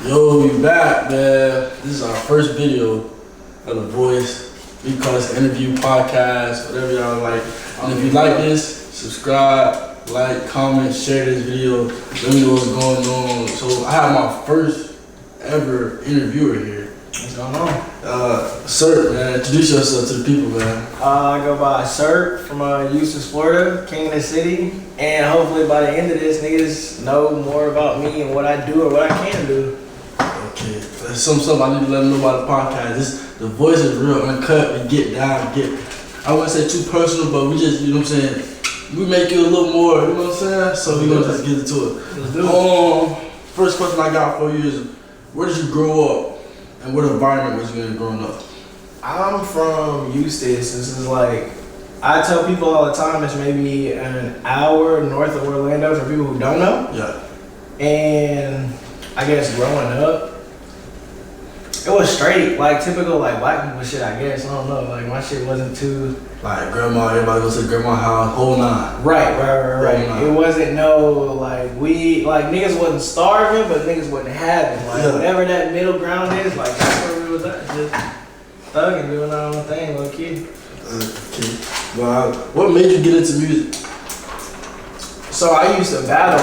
Yo, we back, man. This is our first video of The Voice. We call this interview podcast, whatever y'all like. And if you like this, subscribe, like, comment, share this video. Let me know what's going on. So I have my first ever interviewer here. What's going on? Surp, man. Introduce yourself to the people, man. I go by Surp from Eustis, Florida, king of the city. And hopefully by the end of this, niggas know more about me and what I do or what I can do. Okay, that's some stuff I need to let them know about the podcast. The voice is real, uncut. We get down, I wouldn't say too personal, but we just, you know what I'm saying? We make it a little more, you know what I'm saying? So we're gonna just get into it. Let's do it. First question I got for you is, where did you grow up and what environment was you in growing up? I'm from Eustis. This is like, I tell people all the time it's maybe an hour north of Orlando for people who don't know. Yeah. And I guess growing up, it was straight, like typical like black people shit, I guess. I don't know, like my shit wasn't too... Like grandma, everybody goes to grandma's house, whole nine. Right. It wasn't no, like niggas wasn't starving, but niggas wasn't having. Like whatever that middle ground is, like that's where we was at. Just thugging, doing our own thing, little kid. Okay. Well, what made you get into music? So I used to battle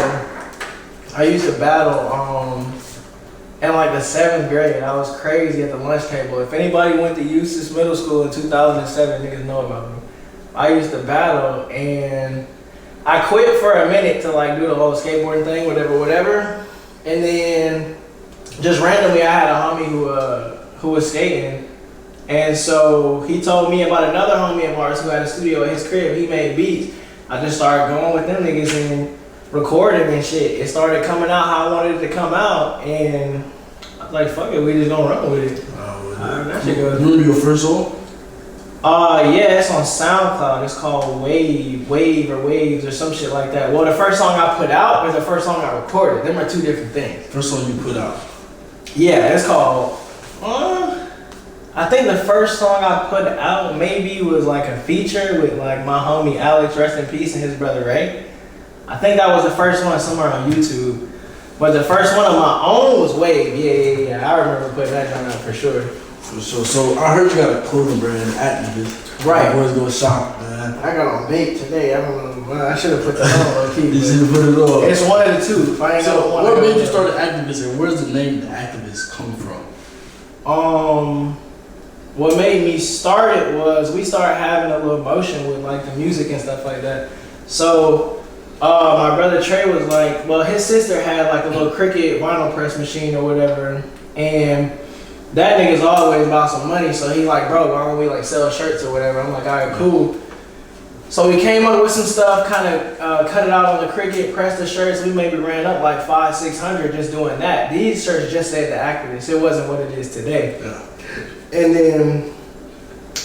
in like the 7th grade. I was crazy at the lunch table. If anybody went to Eustis Middle School in 2007, niggas know about me. I used to battle and I quit for a minute to like do the whole skateboarding thing, whatever. And then just randomly I had a homie who was skating. And so he told me about another homie of ours who had a studio at his crib. He made beats. I just started going with them niggas and recording and shit. It started coming out how I wanted it to come out, and I was like, fuck it, we just gonna run with it. That shit goes. Remember your first song? Yeah, it's on SoundCloud. It's called Wave or Waves or some shit like that. Well, the first song I put out was the first song I recorded. Them are two different things. First song you put out? Yeah, it's called, I think the first song I put out maybe was like a feature with like my homie Alex, rest in peace, and his brother Ray. I think that was the first one somewhere on YouTube. But the first one of my own was Wave. Yeah. I remember putting that down for sure. So I heard you got a clothing brand, Activist. Right. Boys go shop, man. I got on vape today. I don't know. I should have put that on low key. You should have put it on. It's one of the two. If I ain't So one, what made you start Activist, and where's the name the Activist come from? What made me start it was we started having a little motion with like the music and stuff like that. So my brother Trey was like, well, his sister had like a little Cricut vinyl press machine or whatever, and that nigga's always about some money, so he like, bro, why don't we like sell shirts or whatever? I'm like, all right, cool. So we came up with some stuff, kind of cut it out on the Cricut, pressed the shirts. We maybe ran up like 500-600 just doing that. These shirts just said the Activist. It wasn't what it is today. Yeah. And then,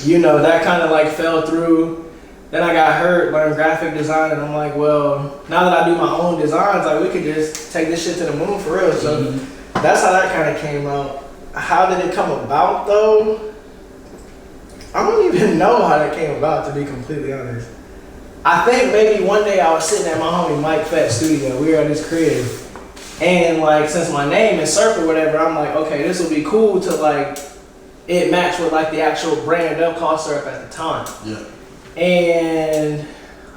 you know, that kind of like fell through. Then I got hurt, learned graphic design, and I'm like, well, now that I do my own designs, like we could just take this shit to the moon for real. So that's how that kind of came out. How did it come about though? I don't even know how that came about, to be completely honest. I think maybe one day I was sitting at my homie Mike Fett's studio. We were at his crib. And like, since my name is Surp or whatever, I'm like, okay, this will be cool to like, it matched with like the actual brand of called Surp at the time. Yeah. And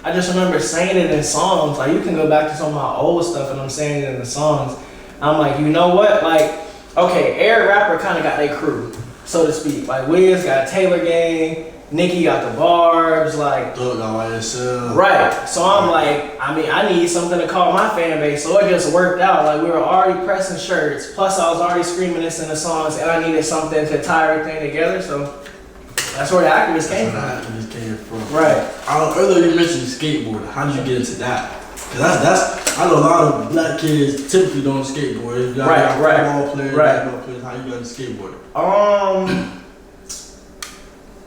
I just remember saying it in songs. Like, you can go back to some of my old stuff and I'm saying it in the songs. I'm like, you know what? Like, okay, every rapper kind of got their crew, so to speak. Like, Wiz got Taylor Gang, Nicki got the Barbs, like... Thug got YSL. Right. So I'm like, I need something to call my fan base. So it just worked out. Like, we were already pressing shirts. Plus, I was already screaming this in the songs, and I needed something to tie everything together. So that's where the Activist came from. Right. Earlier you mentioned skateboarding. How did you get into that? Cause that's I know a lot of black kids typically don't skateboard. Right. Football players, basketball players. How you got into skateboarding?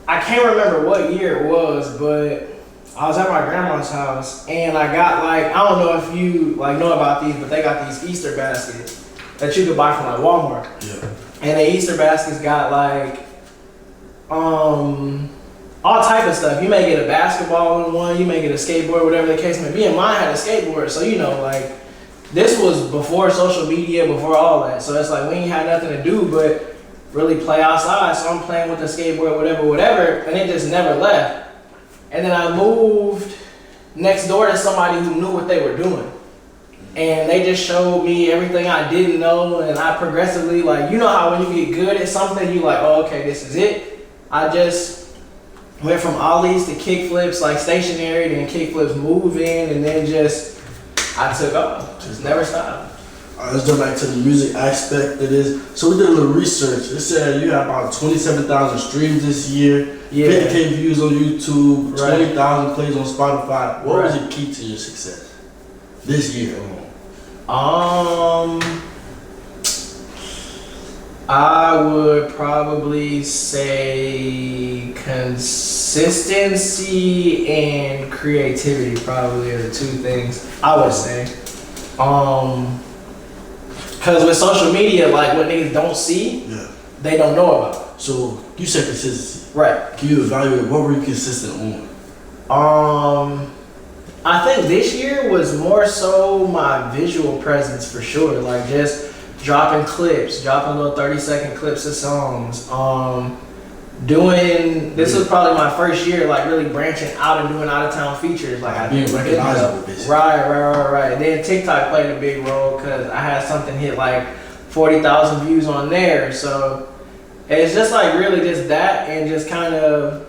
I can't remember what year it was, but I was at my grandma's house and I got like, I don't know if you like know about these, but they got these Easter baskets that you could buy from like Walmart. Yeah. And the Easter baskets got like all type of stuff. You may get a basketball in one, you may get a skateboard, whatever the case may be. And mine had a skateboard, so you know, like this was before social media, before all that. So it's like we ain't had nothing to do but really play outside. So I'm playing with the skateboard, whatever, and it just never left. And then I moved next door to somebody who knew what they were doing. And they just showed me everything I didn't know, and I progressively, like, you know how when you get good at something, you like, oh, okay, this is it. I just went from ollies to kickflips, like stationary, then kickflips moving, and then I took off. Just never stopped. All right, let's jump back to the music aspect of this. So we did a little research. It said you had about 27,000 streams this year, 50K views on YouTube, 20,000 plays on Spotify. What was the key to your success this year alone? I would probably say consistency and creativity probably are the two things I would say. Cause with social media, like what niggas don't see, they don't know about. So you said consistency. Right. Can you evaluate what were you consistent on? I think this year was more so my visual presence for sure. Like just dropping clips, dropping little 30-second clips of songs. This was probably my first year like really branching out and doing out of town features. Like being recognizable, basically. Right. And then TikTok played a big role because I had something hit like 40,000 views on there. So it's just like really just that and just kind of,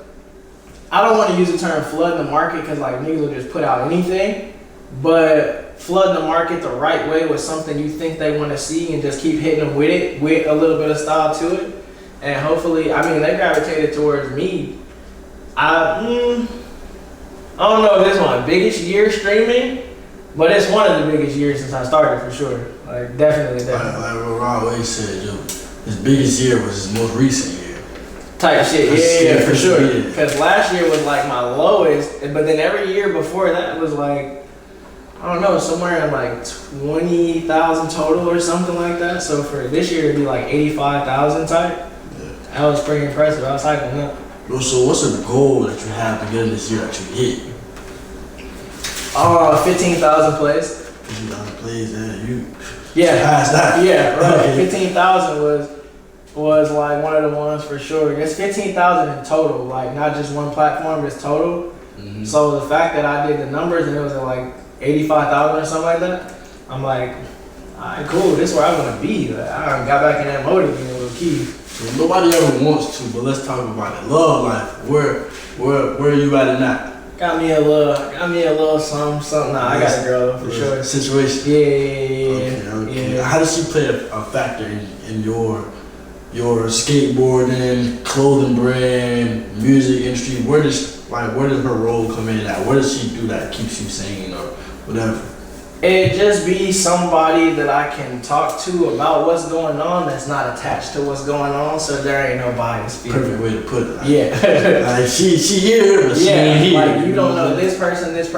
I don't want to use the term flooding the market because like niggas will just put out anything, but flooding the market the right way with something you think they want to see and just keep hitting them with it, with a little bit of style to it. And hopefully, I mean, they gravitated towards me. I don't know if this is my biggest year streaming, but it's one of the biggest years since I started for sure. Like definitely. Like what Ron Wade said, his biggest year was his most recent year. Type shit, yeah, for sure. Because last year was like my lowest, but then every year before that was like, I don't know, somewhere in like 20,000 total or something like that. So for this year it'd be like 85,000 type. Yeah. That was pretty impressive. I was hyping up. So what's the goal that you have to get in this year that you hit? 15,000 plays. 15,000 plays, you passed that. Yeah, right. 15,000 was like one of the ones for sure. It's 15,000 in total, like not just one platform, it's total. Mm-hmm. So the fact that I did the numbers and it was at like 85,000 or something like that, I'm like, alright, cool, this is where I want to be. Like, I got back in that mode again, a little key. So nobody ever wants to, but let's talk about it. Love life, where are you at in that? Got me a little something. Nah, I got a girl for sure. Situation. Yeah. Okay. How does she play a factor in your skateboarding, clothing brand, music industry? Where does her role come in at? What does she do that keeps you sane or whatever? It just be somebody that I can talk to about what's going on that's not attached to what's going on, so there ain't no bias. Perfect way to put it. Yeah. Like she here, but she ain't here. Like you don't know this person, or this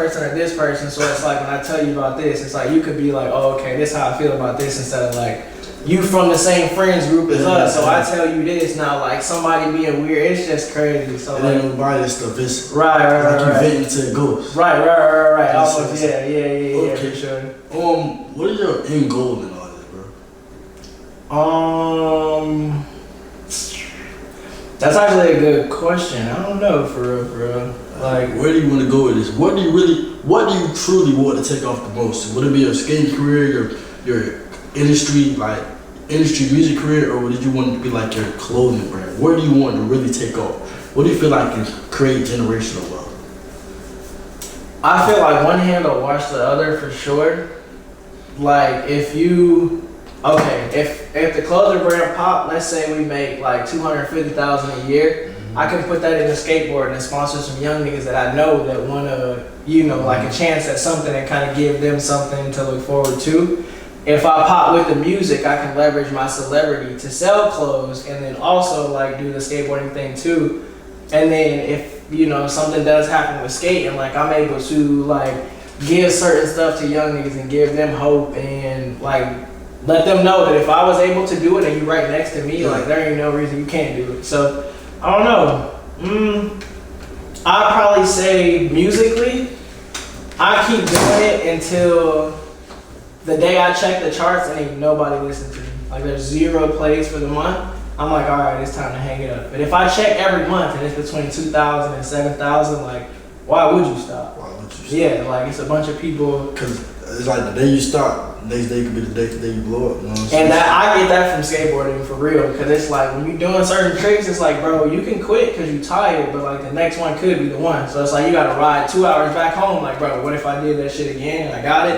person, so it's like when I tell you about this, it's like you could be like, oh, okay, this is how I feel about this, instead of like, you from the same friends group as us, so I tell you this now, like somebody being weird, it's just crazy. So it ain't no bias stuff. It's right. You venting to a ghost. Right. Almost, yeah, okay. For sure. What is your end goal in all this, bro? That's actually a good question. I don't know, for real. Like, where do you want to go with this? What do you truly want to take off the most? Would it be your skating career, your industry music career, or did you want it to be like your clothing brand? Where do you want to really take off? What do you feel like can create generational wealth? I feel like one hand will wash the other for sure. Like if the clothing brand pop, let's say we make like 250,000 a year, I can put that in the skateboard and sponsor some young niggas that I know that want to, like a chance at something and kind of give them something to look forward to. If I pop with the music, I can leverage my celebrity to sell clothes and then also like do the skateboarding thing too. And then if, something does happen with skating, like I'm able to like give certain stuff to young niggas and give them hope and like let them know that if I was able to do it and you right next to me, like there ain't no reason you can't do it. So I don't know. I'd probably say musically, I keep doing it until the day I check the charts, ain't nobody listen to me. Like there's 0 plays for the month. I'm like, all right, it's time to hang it up. But if I check every month and it's between 2,000 and 7,000, like, why would you stop? Why would you stop? Yeah, like it's a bunch of people. Because it's like the day you stop, next day could be the day you blow up. You know what I'm saying? And that I get that from skateboarding for real, because it's like when you're doing certain tricks, it's like, bro, you can quit because you're tired, but like the next one could be the one. So it's like you gotta ride 2 hours back home. Like, bro, what if I did that shit again and I got it?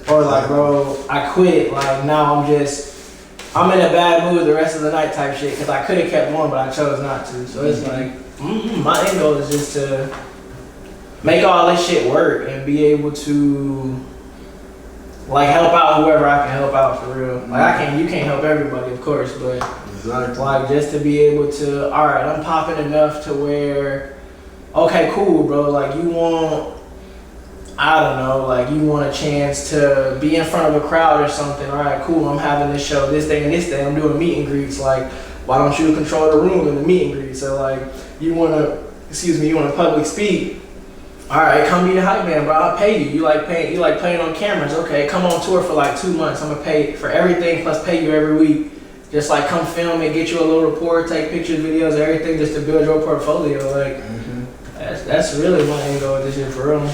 Yeah. Or like, bro, I quit. Like now I'm in a bad mood the rest of the night type shit because I could have kept going, but I chose not to. So it's like, my end goal is just to make all this shit work and be able to like help out whoever I can help out for real. Like you can't help everybody, of course, but Exactly. like just to be able to, all right, I'm popping enough to where, okay, cool, bro. Like you want, I don't know, like you want a chance to be in front of a crowd or something. All right, cool. I'm having this show this day and this day. I'm doing meet and greets. Like, why don't you control the room in the meet and greet? So like, you want to public speak. All right, come be the hype man, bro. I'll pay you. You like playing on cameras. Okay, come on tour for like 2 months. I'm gonna pay for everything plus pay you every week. Just like come film it, get you a little report, take pictures, videos, everything, just to build your portfolio. Like that's really my end goal with this shit for real.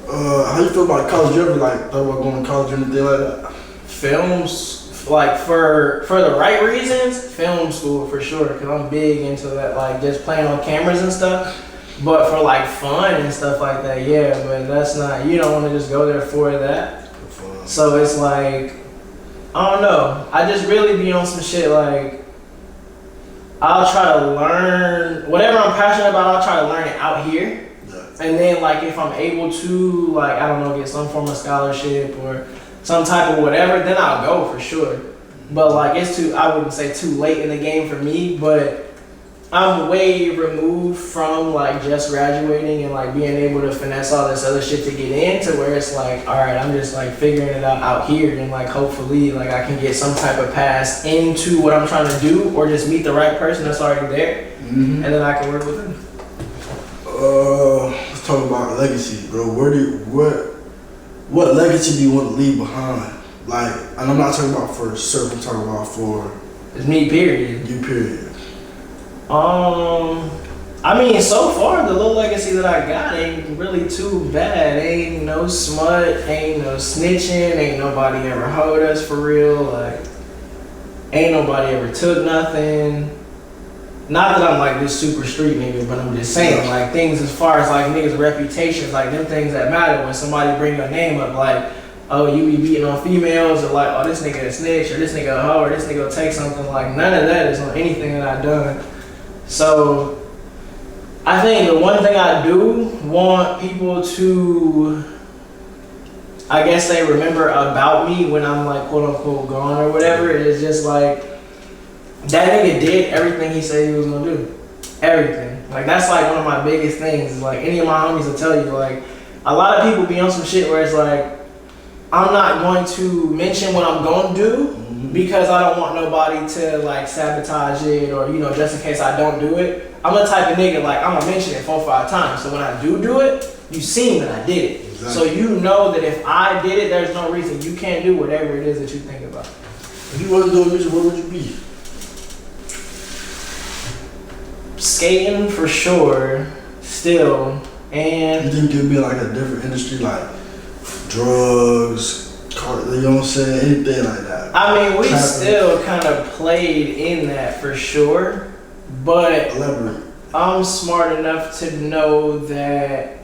How you feel about college? You ever like thought about going to college or anything like that? Films, like for the right reasons, film school for sure. Cause I'm big into that, like just playing on cameras and stuff. But for like fun and stuff like that, yeah. But that's not. You don't want to just go there for that. For fun. So it's like, I don't know. I just really be on some shit like, I'll try to learn whatever I'm passionate about. I'll try to learn it out here. And then like if I'm able to, like, I don't know, get some form of scholarship or some type of whatever, then I'll go for sure. But like I wouldn't say too late in the game for me, but I'm way removed from like just graduating and like being able to finesse all this other shit to get in, to where it's like, all right, I'm just like figuring it out here, and like hopefully like I can get some type of pass into what I'm trying to do, or just meet the right person that's already there, and then I can work with them. Let's talk about legacy, bro. What legacy do you want to leave behind? Like, and I'm not talking about for Surp, I'm talking about for It's me, period. you, period. I mean, so far the little legacy that I got ain't really too bad. Ain't no smut, ain't no snitching, ain't nobody ever hold us for real. Like, ain't nobody ever took nothing. Not that I'm like this super street nigga, but I'm just saying, like, things as far as like niggas' reputations, like them things that matter when somebody bring your name up, like, oh, you be beating on females, or like, oh, this nigga a snitch, or this nigga a hoe, or this nigga will take something. Like, none of that is on anything that I've done. So I think the one thing I do want people to, I guess they remember about me when I'm like quote unquote gone or whatever, is just like, that nigga did everything he said he was gonna do. Everything. Like that's like one of my biggest things, is like any of my homies will tell you, like a lot of people be on some shit where it's like, I'm not going to mention what I'm gonna do because I don't want nobody to like sabotage it, or, you know, just in case I don't do it. I'm the type of nigga, like, I'm gonna mention it 4 or 5 times. So when I do it, you seen that I did it. Exactly. So you know that if I did it, there's no reason you can't do whatever it is that you think about. If you wasn't doing music, what would you be? Skating for sure, still. And you think you'd be like a different industry, like drugs, you know what I'm saying, anything like that? I mean, we Trapping. still kind of played in that for sure, but Elaborate. I'm smart enough to know that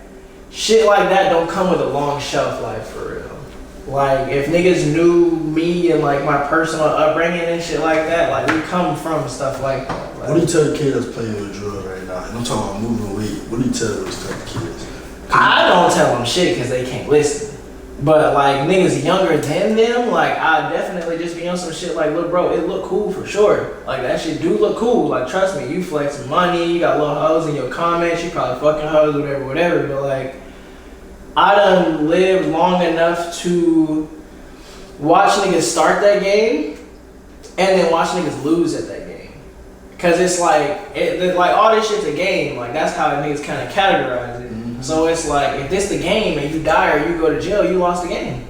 shit like that don't come with a long shelf life for real. Like, if niggas knew me and like my personal upbringing and shit like that, like we come from stuff like that. Like, what do you tell the kid that's playing with drugs right now? And I'm talking about moving weight. What do you tell those type of kids? I don't tell them shit because they can't listen. But like niggas younger than them, like I definitely just be on some shit like, look bro, it look cool for sure. Like that shit do look cool. Like trust me, you flex money, you got little hoes in your comments, you probably fucking hoes, whatever. But like, I done lived long enough to watch niggas start that game and then watch niggas lose at that game. Cause it's like, like all this shit's a game. Like that's how niggas kind of categorize it. So it's like, if this the game and you die or you go to jail, you lost the game.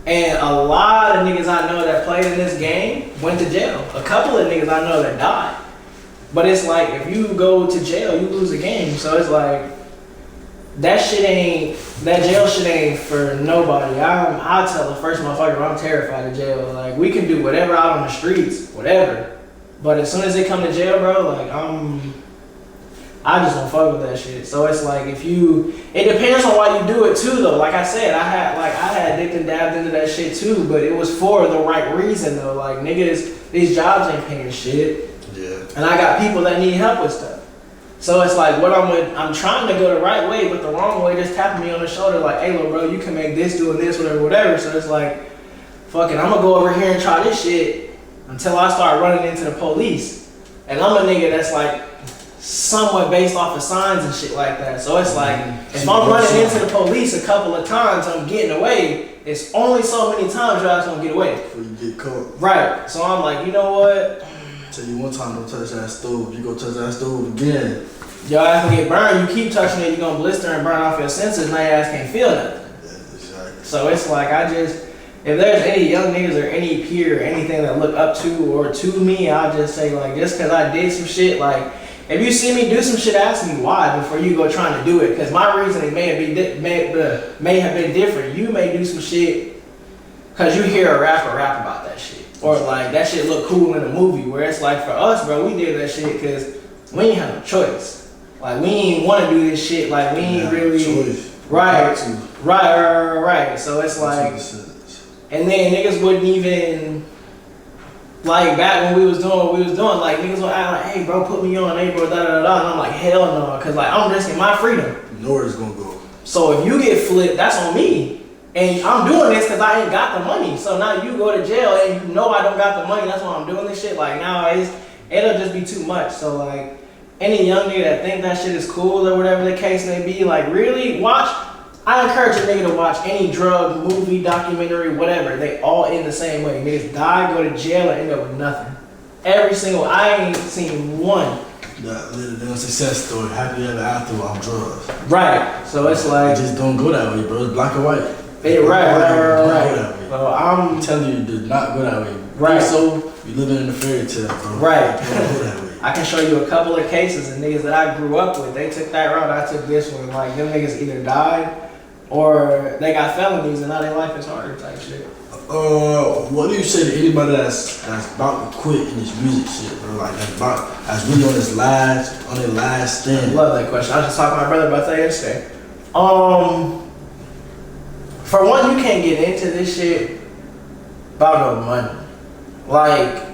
And a lot of niggas I know that played in this game went to jail. A couple of niggas I know that died. But it's like, if you go to jail, you lose a game. So it's like, that jail shit ain't for nobody. I tell the first motherfucker, I'm terrified of jail. Like, we can do whatever out on the streets, whatever. But as soon as they come to jail, bro, like, I just don't fuck with that shit. So it's like, it depends on why you do it too, though. Like I said, I had dipped and dabbed into that shit too, but it was for the right reason though. Like, niggas, these jobs ain't paying shit. Yeah. And I got people that need help with stuff. So it's like, I'm trying to go the right way, but the wrong way just tapping me on the shoulder like, hey, little bro, you can make this, doing this, whatever. So it's like, fuck it, I'm gonna go over here and try this shit until I start running into the police. And I'm a nigga that's like, somewhat based off of signs and shit like that. So it's like, if I'm running into the police a couple of times, I'm getting away. It's only so many times your ass gonna get away before you get caught. Right. So I'm like, you know what? Tell you one time, don't touch that stove. You go touch that stove again, your ass gonna get burned. You keep touching it, you're gonna blister and burn off your senses. Now your ass can't feel nothing. Yeah, exactly. So it's like, if there's any young niggas or any peer or anything that look up to or to me, I'll just say like, just cause I did some shit, like, if you see me do some shit, ask me why before you go trying to do it. Because my reasoning may have been different. You may do some shit because you hear a rapper rap about that shit. Or like, that shit look cool in a movie. Where it's like, for us, bro, we did that shit because we ain't have no choice. Like, we ain't want to do this shit. Like, we ain't really... Choice. Right. So it's like... And then niggas wouldn't even... Like, back when we was doing what we was doing, like, niggas would act like, hey, bro, put me on, hey, bro, da-da-da-da. And I'm like, hell no, because, like, I'm risking my freedom. You know where it's going to go. So if you get flipped, that's on me. And I'm doing this because I ain't got the money. So now you go to jail and you know I don't got the money. That's why I'm doing this shit. Like, nowadays, it'll just be too much. So, like, any young nigga that think that shit is cool or whatever the case may be, like, really, I encourage a nigga to watch any drug, movie, documentary, whatever. They all end the same way. Niggas die, go to jail, and end up with nothing. Every single, I ain't seen one. The success story, happy ever after on drugs. Right. So it's like... It just don't go that way, bro. It's black and white. Right. So I'm telling you, it does not go that way. Right. So, you living in a fairy tale, bro. Right. It don't go that way. I can show you a couple of cases of niggas that I grew up with. They took that route, I took this one. Like, them niggas either died or they got felonies and now their life is harder type shit. What do you say to anybody that's about to quit in this music shit, bro? Like that's really on their last stand. I love that question. I was just talking to my brother about that yesterday. For one, you can't get into this shit about no money. Like,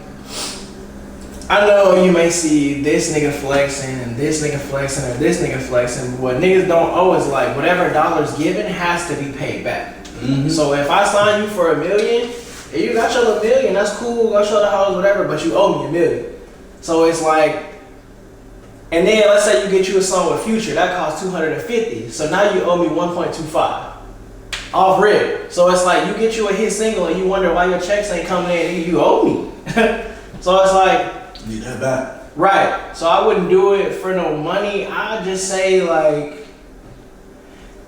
I know you may see this nigga flexing and this nigga flexing or this nigga flexing. What niggas don't owe is like whatever dollar's given has to be paid back. Mm-hmm. So if I sign you for $1 million, and you got your $1 million, that's cool, go show the hoes, whatever, but you owe me $1 million. So it's like, and then let's say you get you a song with Future, that costs $250. So now you owe me $1.25 off rip. So it's like you get you a hit single and you wonder why your checks ain't coming in and you owe me. So it's like, need that back. Right. So I wouldn't do it for no money. I just say like,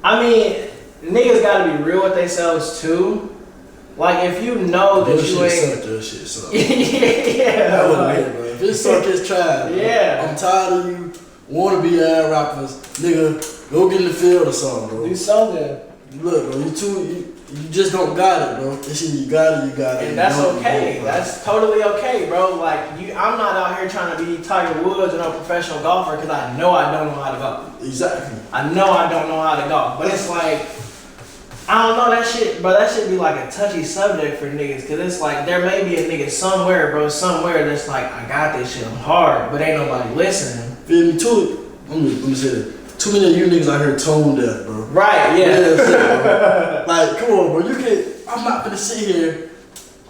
I mean, niggas gotta be real with themselves too. Like if you know that you ain't. That shit suck. Yeah. That wouldn't bro. If it suck, it's trash. Yeah. Bro. I'm tired of you wanna be rappers, nigga. Go get in the field or something, bro. Do something. Look, bro, you just don't got it, bro. This shit, you got it. And that's okay. That's totally okay, bro. Like, I'm not out here trying to be Tiger Woods or no professional golfer because I know I don't know how to golf. Exactly. I know I don't know how to golf. But it's like, I don't know that shit, bro. That should be like a touchy subject for niggas because it's like there may be a nigga somewhere, bro, that's like, I got this shit, I'm hard, but ain't nobody listening. Feel me? Let me say this. Too many of you niggas out here tone deaf, bro. Right, yeah. Like, come on, bro. You can't. I'm not gonna sit here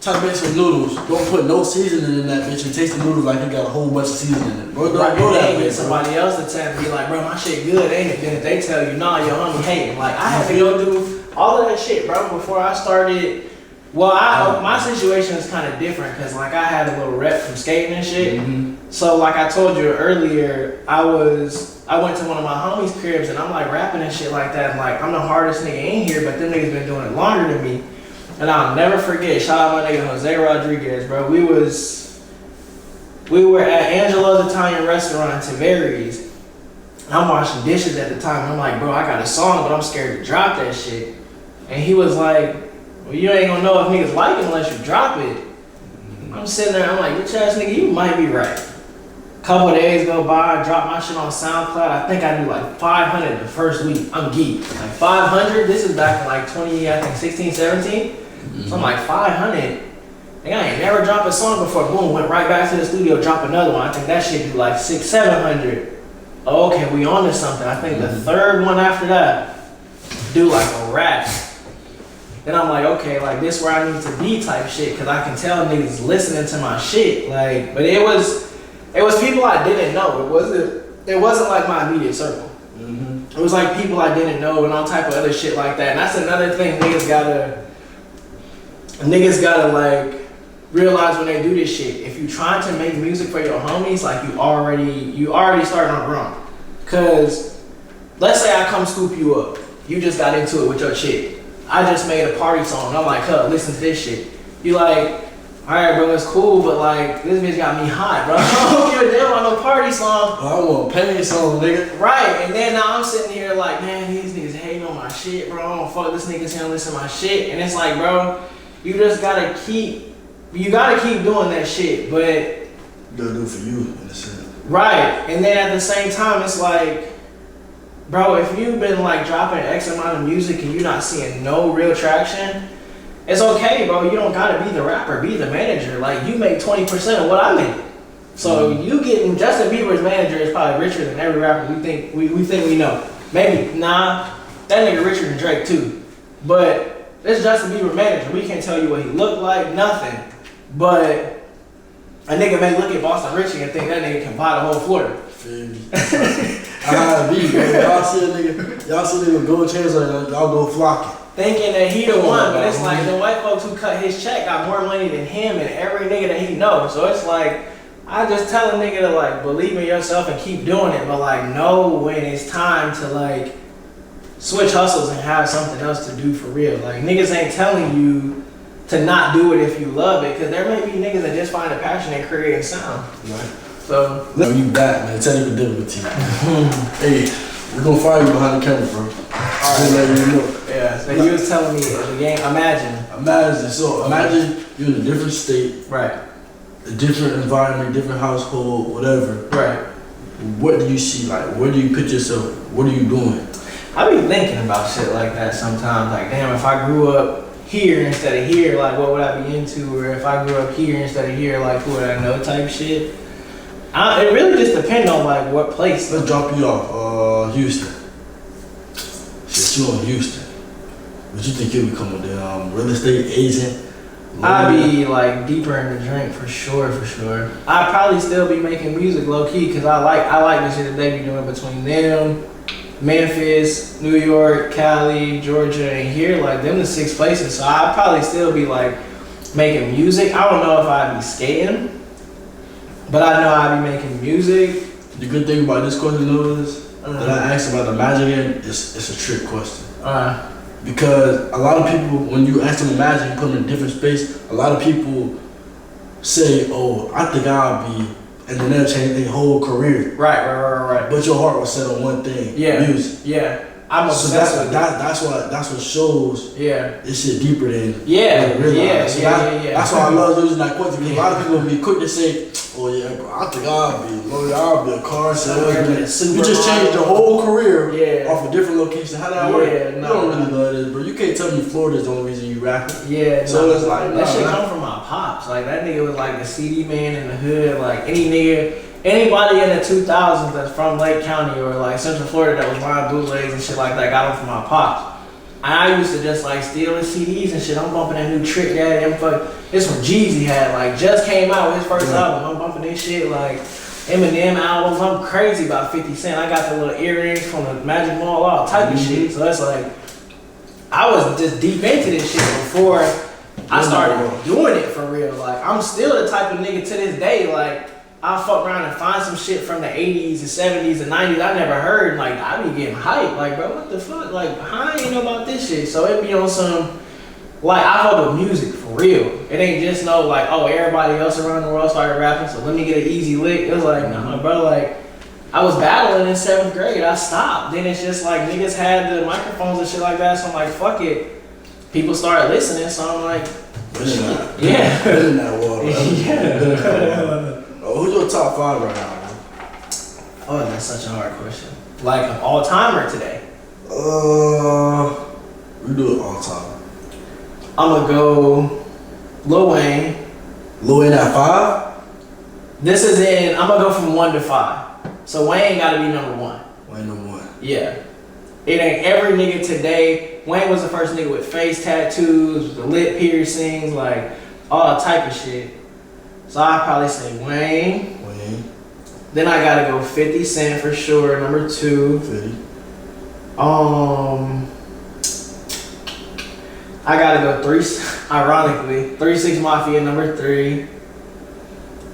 trying to make some noodles. Don't put no seasoning in that bitch and taste the noodles like it got a whole bunch of seasoning in it, bro. Don't go that way, get somebody else to tell me like, bro, my shit good, ain't it? Then if they tell you, nah, your homie hating. Like, I had to go do all of that shit, bro, before I started. Well, my situation is kind of different because like I had a little rep from skating and shit. Mm-hmm. So like I told you earlier, I went to one of my homies' cribs and I'm like rapping and shit like that. And like I'm the hardest nigga in here, but them niggas been doing it longer than me. And I'll never forget, shout out my nigga Jose Rodriguez, bro. We were at Angelo's Italian restaurant in Tavares. I'm washing dishes at the time. I'm like, bro, I got a song, but I'm scared to drop that shit. And he was like, well, you ain't gonna know if niggas like it unless you drop it. I'm sitting there, I'm like, bitch ass nigga, you might be right. Couple of days go by, I drop my shit on SoundCloud. I think I do like 500 the first week. I'm geek. Like 500, this is back in like 16, 17. So I'm like 500. Nigga, I ain't never dropped a song before. Boom, went right back to the studio, drop another one. I think that shit do like 600, 700. Oh, okay, we on to something. I think the third one after that, do like a rap. Then I'm like, okay, like this where I need to be type shit, cause I can tell niggas listening to my shit. Like, but it was people I didn't know. It wasn't like my immediate circle. It was like people I didn't know and all type of other shit like that. And that's another thing niggas gotta like realize when they do this shit. If you trying to make music for your homies, like you already starting on wrong. Cause let's say I come scoop you up. You just got into it with your chick. I just made a party song. I'm like, huh, listen to this shit. You like, all right, bro, it's cool, but like, this bitch got me hot, bro. I don't give a damn about no party song. I want a pain song, nigga. Right, and then now I'm sitting here like, man, these niggas hating on my shit, bro. I don't fuck this niggas here and listen to my shit. And it's like, bro, you gotta keep doing that shit, but You gotta do it for you, in a sense. right, and then at the same time, it's like, bro, if you've been like dropping X amount of music and you're not seeing no real traction, it's okay, bro. You don't gotta be the rapper, be the manager. Like you make 20% of what I make. So you getting Justin Bieber's manager is probably richer than every rapper we think we know. Maybe nah, that nigga richer than Drake too. But it's Justin Bieber manager. We can't tell you what he looked like, nothing. But a nigga may look at Boston Richie and think that nigga can buy the whole Florida. Feel me? I be, bro. Y'all see a nigga with gold chains on, y'all go flocking. Thinking that he the one, but it's like the white folks who cut his check got more money than him and every nigga that he knows. So it's like, I just tell a nigga to like believe in yourself and keep doing it, but like know when it's time to like switch hustles and have something else to do for real. Like niggas ain't telling you to not do it if you love it, because there may be niggas that just find a passion in creating sound. Right. So you back, man. Technical difficulty. Hey, we're gonna fire you behind the camera, bro. Alright. Let you know. Yeah. So you was telling me the game. Imagine. So imagine you're in a different state, Right. a different environment, different household, whatever. Right. What do you see? Like, where do you picture yourself? What are you doing? I be thinking about shit like that sometimes. Like, damn, if I grew up here instead of here, like, what would I be into? Or if I grew up here instead of here, like, who would I know? Type shit. It really just depends on like what place. Let's drop you off. Houston. Shit, you in Houston. What you think you'll become a real estate agent? I'd be like deeper in the drink for sure. I'd probably still be making music low key because I like the shit that they be doing between them, Memphis, New York, Cali, Georgia, and here. Like them the 6 places. So I'd probably still be like making music. I don't know if I'd be skating, but I know I'd be making music. The good thing about this question though is that I asked about the magic it's a trick question. Because a lot of people, when you ask them to magic, you put them in a different space, a lot of people say, oh, I think I'll be, and then they'll change their whole career. Right. But your heart was set on one thing, music. Yeah. I'm obsessed with that's what shows this shit deeper than realize. That's why I love using that question, because a lot of people will be quick to say, oh yeah, bro, I think I'll be a car salesman. You just changed your whole career off a different location. How that work? You don't really love this, bro. You can't tell me Florida's the only reason you rapping. So it's like, that shit come from my pops. Like that nigga was like the CD man in the hood. Like anybody in the 2000s that's from Lake County or like Central Florida that was buying bootlegs and shit like that got them from my pops. And I used to just like steal his CDs and shit. I'm bumping that new Trick Daddy. This one Jeezy had like just came out with his first album. I'm bumping this shit like Eminem albums. I'm crazy about 50 Cent. I got the little earrings from the Magic Mall, all type of shit. So that's like, I was just deep into this shit before I started doing it for real. Like I'm still the type of nigga to this day, like I'll fuck around and find some shit from the 80s and 70s and 90s I never heard. Like, I be getting hyped. Like, bro, what the fuck? Like, I ain't know about this shit. So it be on some, like I fuck with music for real. It ain't just no like, oh, everybody else around the world started rapping, so let me get an easy lick. It was like, nah, bro, like I was battling in 7th grade. I stopped. Then it's just like niggas had the microphones and shit like that. So I'm like, fuck it. People started listening, so I'm like, yeah. In that water. Yeah. Oh, who's your top 5 right now, man? Oh, that's such a hard question. Like an all timer today. We do it all time. I'm gonna go Lil Wayne. Lil Wayne at 5? This is I'm gonna go from 1 to 5. So Wayne gotta be number 1. Wayne number 1. Yeah. It ain't every nigga today. Wayne was the first nigga with face tattoos, the lip piercings, like all type of shit. So I'd probably say Wayne. Then I gotta go 50 Cent for sure, number 2. 50. I gotta go ironically, 3 6 Mafia, number 3.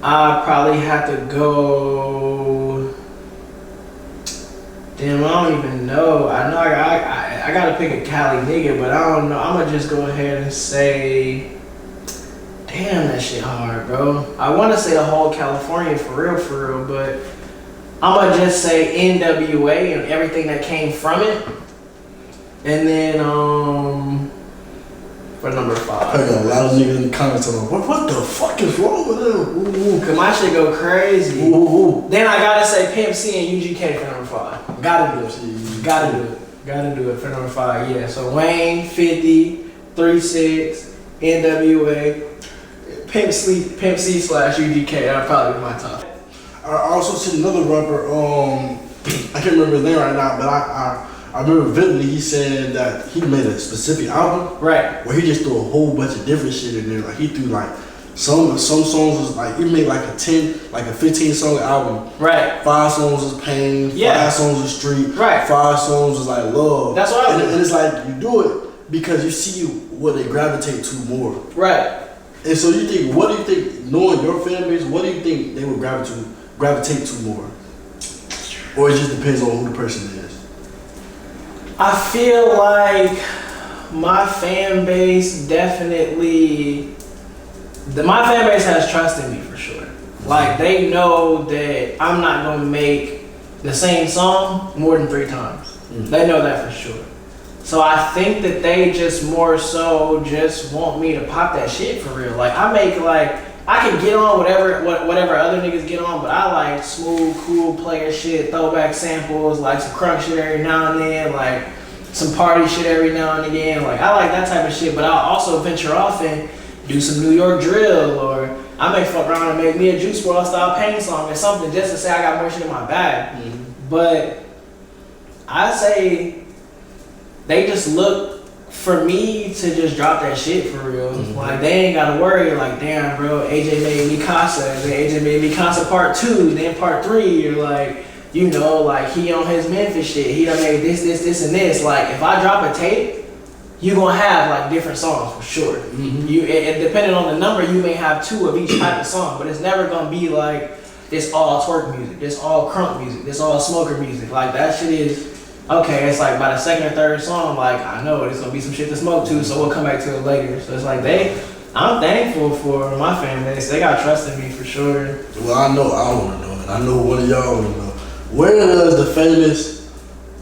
I probably have to go. Damn, I don't even know. I know I gotta pick a Cali nigga, but I don't know. I'm gonna just go ahead and say. Damn, that shit hard, bro. I want to say the whole California for real, but I'm gonna just say NWA and everything that came from it. And then for number 5. I got a lot of niggas in the comments talking about, what the fuck is wrong with them? Ooh, cause my shit go crazy. Ooh. Then I gotta say Pimp C and UGK for number 5. Gotta do it. Gotta do it for number 5. Yeah. So Wayne, 50, 3 6, NWA. Pimp C / UGK, that'd probably be my top. I also seen another rapper, I can't remember his name right now, but I remember vividly he said that he made a specific album. Right. Where he just threw a whole bunch of different shit in there. Like he threw like some songs was like, he made like a 15 song album. Right. 5 songs was pain, 5 songs was street, right. 5 songs was like love. That's what I and it's like you do it because you see what they gravitate to more. Right. And so what do you think, knowing your fan base, what do you think they would gravitate to more? Or it just depends on who the person is? I feel like my fan base definitely, my fan base has trust in me for sure. Like they know that I'm not gonna make the same song more than 3 times. Mm-hmm. They know that for sure. So I think that they just more so just want me to pop that shit for real. Like I can get on whatever other niggas get on, but I like smooth, cool player shit, throwback samples, like some crunk shit every now and then, like some party shit every now and again. Like I like that type of shit, but I'll also venture off and do some New York drill, or I may fuck around and make me a Juice WRLD style pain song or something just to say I got more shit in my bag. Mm-hmm. But I say they just look for me to just drop that shit for real. Mm-hmm. Like they ain't gotta worry. Like damn, bro, AJ made me Casa. Then AJ made me Casa part 2. Then part 3. You're like, you know, like he on his Memphis shit. He done made this, and this. Like if I drop a tape, you gonna have like different songs for sure. Mm-hmm. Depending on the number, you may have 2 of each type of song, but it's never gonna be like this all twerk music, this all crunk music, this all smoker music. Like that shit is. Okay, it's like by the 2nd or 3rd song, like I know there's gonna be some shit to smoke to, so we'll come back to it later. So it's like I'm thankful for my fan base. They got trust in me for sure. Well, I wanna know, and I know one of y'all wanna know. Where does the famous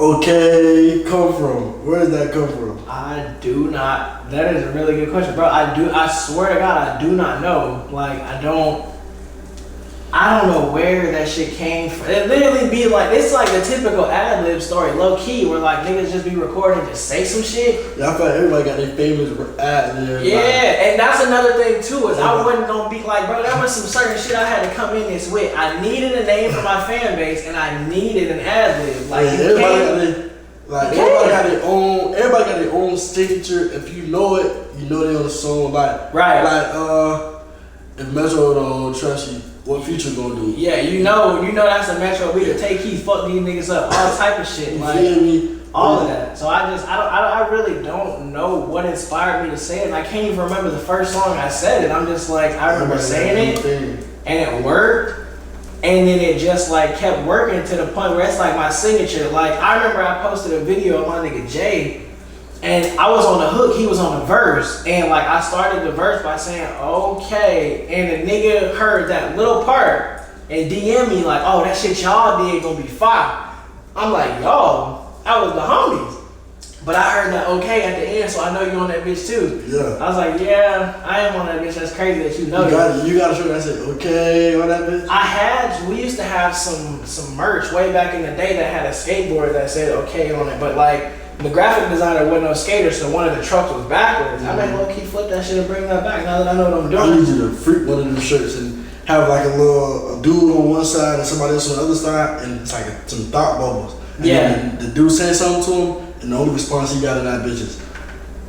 okay come from? Where does that come from? I do not. That is a really good question, bro. I swear to God, I do not know. Like I don't know where that shit came from. It literally be like, it's like the typical ad-lib story, low-key, where like niggas just be recording and just say some shit. Yeah, I feel like everybody got their famous ad-lib. Yeah, and that's another thing too, is I wasn't gonna be like, bro, there was some certain shit I had to come in this with. I needed a name for my fan base, and I needed an ad-lib. Like, everybody got their own signature. If you know it, you know they on the song. Like, right. Like, if Metro don't trust you, what Future gonna do? Yeah, you know that's a Metro. We to take Keith, fuck these niggas up, all type of shit. You like, feel me? All of that. So I really don't know what inspired me to say it. And I can't even remember the first song I said it. I'm just like, I remember saying it, and it worked. And then it just like kept working to the point where it's like my signature. Like I remember I posted a video of my nigga Jay, And I was on the hook, he was on the verse. And like I started the verse by saying, okay. And the nigga heard that little part and DM me like, oh, that shit y'all did gonna be fire. I'm like, yo, that was the homies. But I heard that okay at the end, so I know you on that bitch too. Yeah. I was like, yeah, I am on that bitch. That's crazy that you know that. You got a shirt that said okay on that bitch? We used to have some merch way back in the day that had a skateboard that said okay on it, but like the graphic designer wasn't no skater, so one of the trucks was backwards. I may low-key flip that shit and bring that back now that I know what I'm doing. I need you to freak one of them shirts and have like a dude on one side and somebody else on the other side, and it's like some thought bubbles. And then the dude saying something to him, and the only response he got in that bitch is,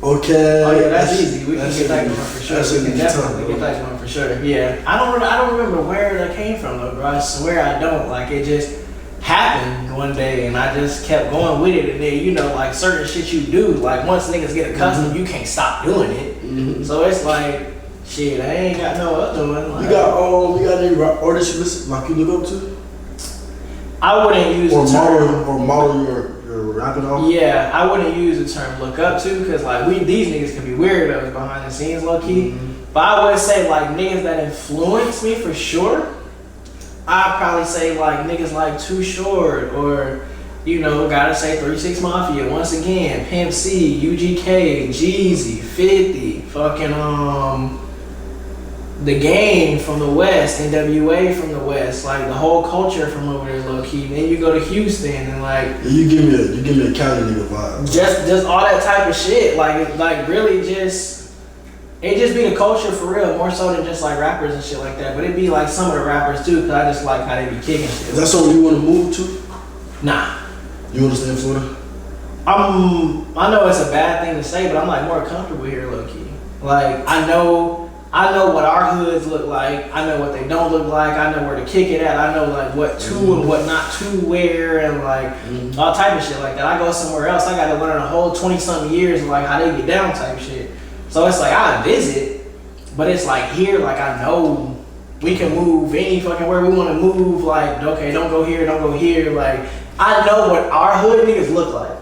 okay. Oh yeah, that's easy. We can get that one for sure. We can definitely get that one for sure. Yeah, I don't remember where that came from though, bro. I swear I don't. Like it just happened one day, and I just kept going with it. And then you know, like certain shit you do, like once niggas get accustomed, you can't stop doing it. So it's like, shit, I ain't got no other one. Like, you got any artists you listen, like you look up to? I wouldn't use or the term model your rapping off. Yeah, I wouldn't use the term look up to, because like these niggas can be weirdos behind the scenes, low key. But I would say like niggas that influence me for sure. I'd probably say like niggas like Too Short, or you know, gotta say 36 Mafia once again, Pimp C, UGK, Jeezy, 50, fucking The Game from the West, NWA from the West, like the whole culture from over there, low key. Then you go to Houston and like you give me a Cali nigga vibe. Just all that type of shit, like really just it just be the culture for real, more so than just like rappers and shit like that. But it be like some of the rappers too, cause I just like how they be kicking shit. Is that something you want to move to? Nah. You want to stay in Florida? I know it's a bad thing to say, but I'm like more comfortable here, low key. Like I know what our hoods look like. I know what they don't look like. I know where to kick it at. I know like what to and what not to wear, and like all type of shit like that. I go somewhere else, I gotta learn a whole 20-something years of like how they get down type shit. So it's like I visit, but it's like here, like I know we can move any fucking where we want to move. Like okay, don't go here, don't go here. Like I know what our hood niggas look like.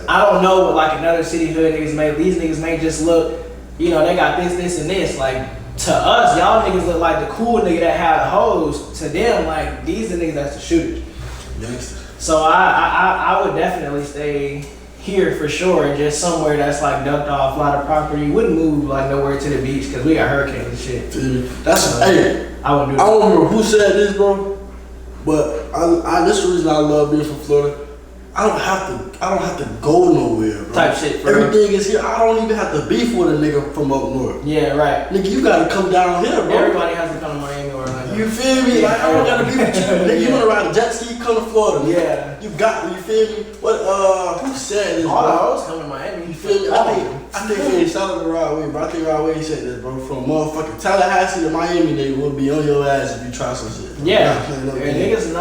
I don't know what like another city hood niggas may. These niggas may just look. You know, they got this, and this. Like, to us, y'all niggas look like the cool nigga that had the hoes. To them, like, these are niggas that's the shooters. Gangsters. So I would definitely stay here for sure, and just somewhere that's like ducked off, a lot of property. Wouldn't move like nowhere to the beach, because we got hurricanes and shit. That's, hey, I wouldn't do that. I don't remember who said this, bro, but this is the reason I love being from Florida. I don't have to go nowhere, bro. Type shit, bro. Everything is here. I don't even have to beef with a nigga from up north. Yeah, right. Nigga, you gotta come down here, bro. Everybody has to come to Miami or Orlando. You feel me? Like, I don't gotta be with you. Nigga, you wanna ride a jet ski, come to Florida. Nigga. Yeah. You got me, you feel me? What, who said this, All bro? the hoes come to Miami. You feel me? I think, hey, shout out to Rod Wave, bro. I think Rod Wave said this, bro. From motherfucking Tallahassee to Miami, they will be on your ass if you try some shit. Bro. Yeah. Niggas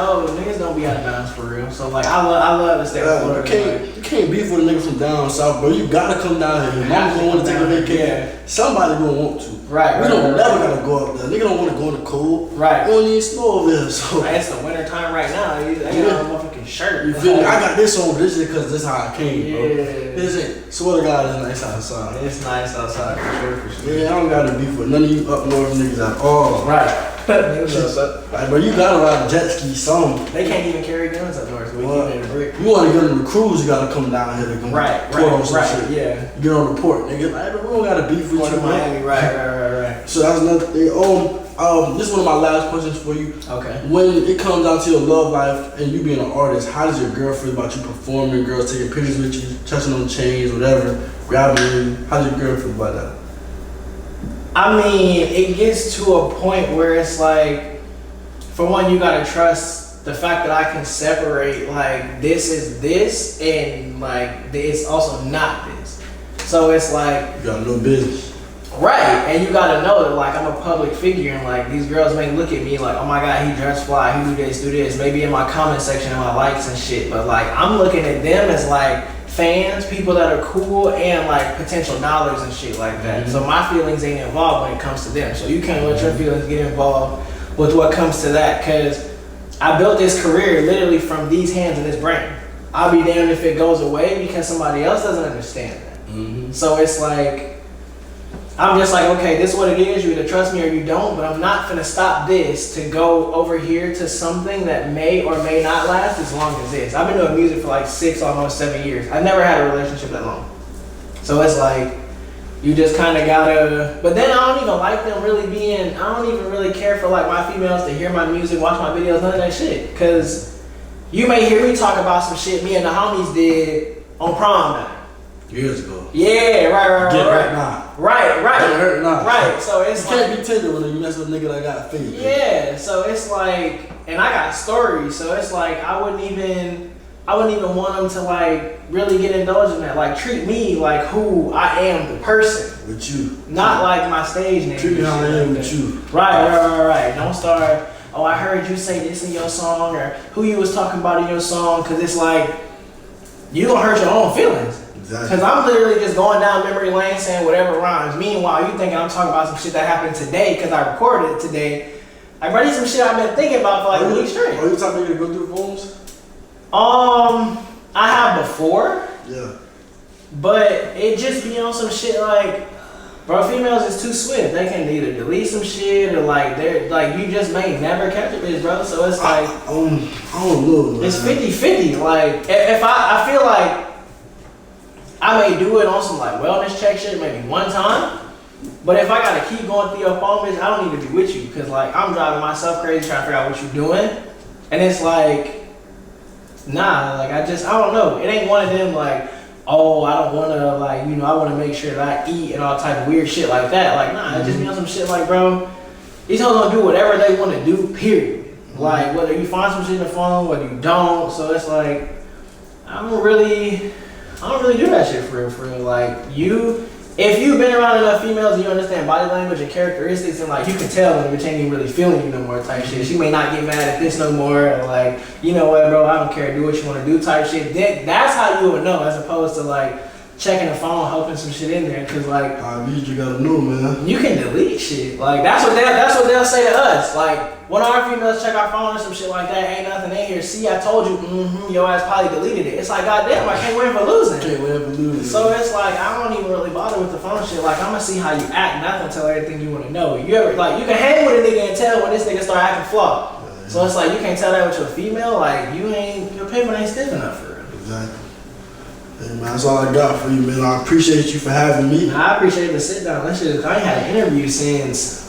don't be out of bounds for real. So like, I love to stay in Florida. You can't beef with a nigga from down south, bro. You gotta come down here. Your mama gonna want to take a vacation. Yeah. Somebody gonna want to. Right. We don't never gotta go up there. Nigga don't want to go in the cold. Right. We don't need snow over there. So it's the winter time right now. I got a motherfucking shirt. You feel me? I got this on, but this is because this is how I came, bro. Yeah. This ain't. Swear to God, it's nice outside. It's nice outside for sure. Yeah, I don't gotta beef with none of you up north niggas at all. Right. Like, bro, you gotta ride a jet ski some. They can't even carry guns up north. We keep it in a brick. You wanna get on the cruise, you gotta come down here to go right, shit. Yeah. Get on the port, nigga. Like, bro, we don't gotta beef with you, Miami, right. So that's another thing. This is one of my last questions for you. Okay. When it comes down to your love life and you being an artist, how does your girl feel about you performing, girls taking pictures with you, touching on chains, whatever, grabbing you? How does your girl feel about that? I mean, it gets to a point where it's like, for one, you gotta trust the fact that I can separate, like, this is this, and like, it's also not this. So it's like, you got no business. Right, and you gotta know that like I'm a public figure, and like these girls may look at me like, oh my god, he dressed fly, he do this, maybe in my comment section and my likes and shit, but like I'm looking at them as like fans, people that are cool, and like potential dollars and shit like that. So my feelings ain't involved when it comes to them, so you can't let your feelings get involved with what comes to that, because I built this career literally from these hands and this brain. I'll be damned if it goes away because somebody else doesn't understand that. Mm-hmm. So it's like, I'm just like, okay, this is what it is. You either trust me or you don't, but I'm not gonna stop this to go over here to something that may or may not last as long as this. I've been doing music for like 6, almost 7 years. I've never had a relationship that long. So it's like, you just kind of gotta, but then I don't even like them really being, I don't even really care for like my females to hear my music, watch my videos, none of that shit. Cause you may hear me talk about some shit me and the homies did on prom night. Years ago. Yeah, right. Get hurt now. Right. Get hurt now. Right, so it's you like, can't be tender when you mess with a nigga that got faith. yeah, so it's like, and I got stories, so it's like I wouldn't even want them to like really get indulged in that. Like treat me like who I am, the person. With you. Not like my stage name. Treat me how I am with you. Right. Don't start, oh, I heard you say this in your song, or who you was talking about in your song, because it's like, you gonna hurt your own feelings. Exactly. Because I'm literally just going down memory lane saying whatever rhymes. Meanwhile, you thinking I'm talking about some shit that happened today because I recorded it today. Like, bro, these some shit I've been thinking about for like a week straight. Are you talking to go through phones? I have before. Yeah. But it just be on some shit like, bro, females is too swift. They can either delete some shit or like they're like, you just may never catch a bitch, bro. So it's like, I don't know, man. it's 50-50. Like, if I feel like I may do it on some like wellness check shit maybe one time. But if I gotta keep going through your phone, bitch, I don't need to be with you. Cause like I'm driving myself crazy trying to figure out what you're doing. And it's like, nah, like I don't know. It ain't one of them like, oh, I don't wanna like, you know, I wanna make sure that I eat and all type of weird shit like that. Like, nah, it just be on some shit like, bro, these hoes gonna do whatever they wanna do, period. Like whether you find some shit in the phone, whether you don't. So it's like, I don't really do that shit for real. Like if you've been around enough females and you understand body language and characteristics and like you can tell when the bitch ain't even really feeling you no more type shit. She may not get mad at this no more, or like, you know what, bro, I don't care, do what you want to do type shit. That's how you would know, as opposed to like checking the phone, hoping some shit in there. Cause like, you gotta know, man. You can delete shit. Like that's what they'll say to us. Like when our females check our phone or some shit like that, ain't nothing in here. See, I told you, your ass probably deleted it. It's like, goddamn, I can't win for losing. So it's like, I don't even really bother with the phone shit. Like I'm gonna see how you act, not gonna tell everything you wanna know. You ever like you can hang with a nigga and tell when this nigga start acting flawed. Yeah. So it's like you can't tell that with your female. Like your paper ain't stiff enough for real. Exactly. Hey man, that's all I got for you, man. I appreciate you for having me. I appreciate the sit down. I ain't had an interview since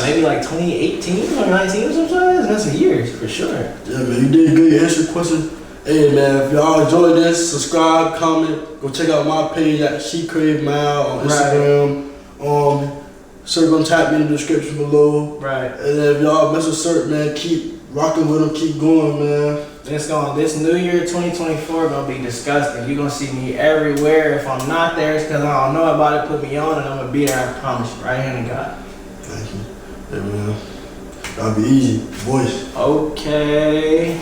maybe like 2018, 2019 or something. It's been some years for sure. Yeah, man, you did good. You answered your question. Hey man, if y'all enjoyed this, subscribe, comment, go check out my page at She Crave Mal on Instagram. Surp gonna tap me in the description below. Right. And then if y'all mess with Surp, man, keep rocking with him, keep going, man. This new year 2024 gonna be disgusting. You're gonna see me everywhere. If I'm not there, it's because I don't know about it. Put me on and I'm gonna be there, I promise you. Right hand of God. Thank you. Hey man, that'll be easy. Voice. Okay.